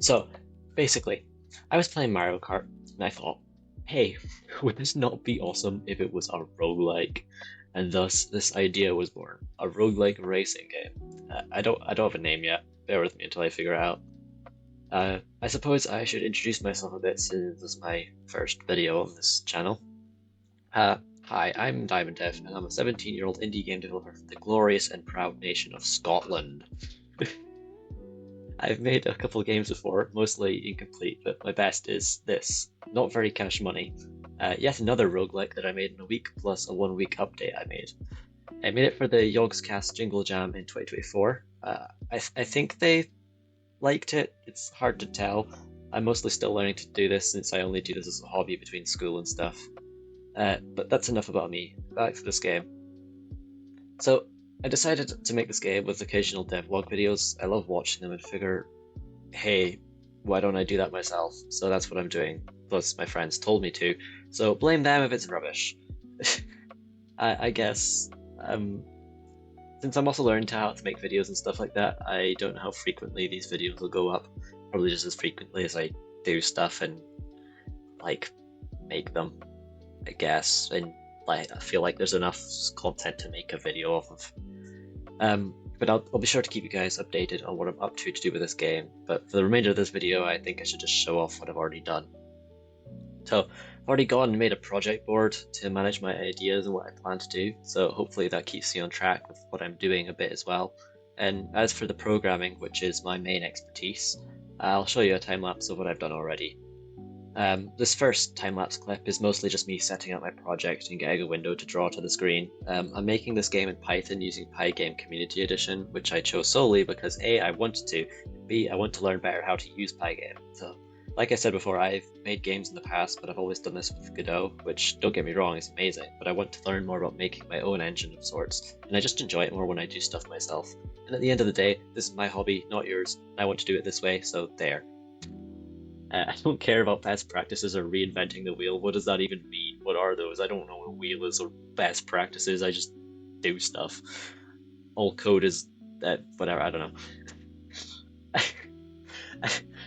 So, basically, I was playing Mario Kart and I thought, hey, would this not be awesome if it was a roguelike? And thus, this idea was born, a roguelike racing game. I don't have a name yet. Bear with me until I figure it out. I suppose I should introduce myself a bit since this is my first video on this channel. Hi, I'm Diamond Dev, and I'm a 17-year-old indie game developer from the glorious and proud nation of Scotland. I've made a couple of games before, mostly incomplete, but my best is this. Not very cash money. Yet another roguelike that I made in a week, plus a 1 week update I made. I made it for the Yogscast Jingle Jam in 2024. I think they liked it. It's hard to tell. I'm mostly still learning to do this since I only do this as a hobby between school and stuff. But that's enough about me. Back to this game. So, I decided to make this game with occasional devlog videos. I love watching them and figure, hey, why don't I do that myself? So that's what I'm doing. Plus, my friends told me to. So blame them if it's rubbish. I guess. Since I'm also learning how to make videos and stuff like that, I don't know how frequently these videos will go up. Probably just as frequently as I do stuff and like make them, I guess. And like I feel like there's enough content to make a video off of. But I'll be sure to keep you guys updated on what I'm up to do with this game. But for the remainder of this video, I think I should just show off what I've already done. So I've already gone and made a project board to manage my ideas and what I plan to do. So hopefully that keeps me on track with what I'm doing a bit as well. And as for the programming, which is my main expertise, I'll show you a time lapse of what I've done already. This first time-lapse clip is mostly just me setting up my project and getting a window to draw to the screen. I'm making this game in Python using Pygame Community Edition, which I chose solely because A, I wanted to, and B, I want to learn better how to use Pygame. So, like I said before, I've made games in the past, but I've always done this with Godot, which, don't get me wrong, is amazing, but I want to learn more about making my own engine of sorts, and I just enjoy it more when I do stuff myself. And at the end of the day, this is my hobby, not yours, and I want to do it this way, so there. I don't care about best practices or reinventing the wheel. What does that even mean? What are those? I don't know what a wheel is or best practices. I just do stuff. All code is whatever. I don't know.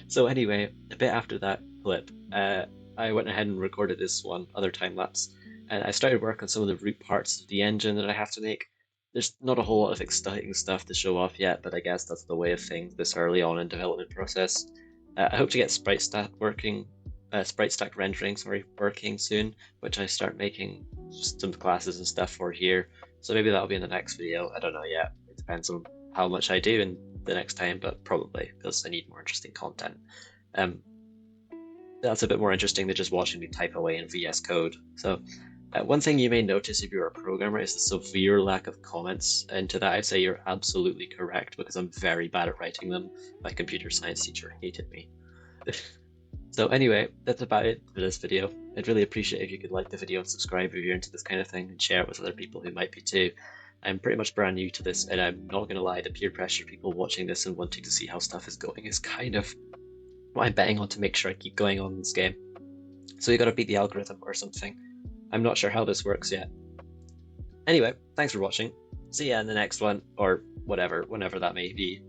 So anyway, a bit after that clip, I went ahead and recorded this one other time lapse, and I started work on some of the root parts of the engine that I have to make. There's not a whole lot of exciting stuff to show off yet, but I guess that's the way of things this early on in development process. I hope to get sprite stack rendering, working soon, which I start making some classes and stuff for here. So maybe that'll be in the next video. I don't know yet. It depends on how much I do in the next time, but probably because I need more interesting content. That's a bit more interesting than just watching me type away in VS Code. So one thing you may notice if you're a programmer is the severe lack of comments, and to that I'd say you're absolutely correct because I'm very bad at writing them. My computer science teacher hated me. So anyway, that's about it for this video. I'd really appreciate if you could like the video and subscribe if you're into this kind of thing and share it with other people who might be too. I'm pretty much brand new to this, and I'm not gonna lie, the peer pressure of people watching this and wanting to see how stuff is going is kind of what I'm betting on to make sure I keep going on this game. So you gotta beat the algorithm or something. I'm not sure how this works yet. Anyway, thanks for watching. See ya in the next one, or whatever, whenever that may be.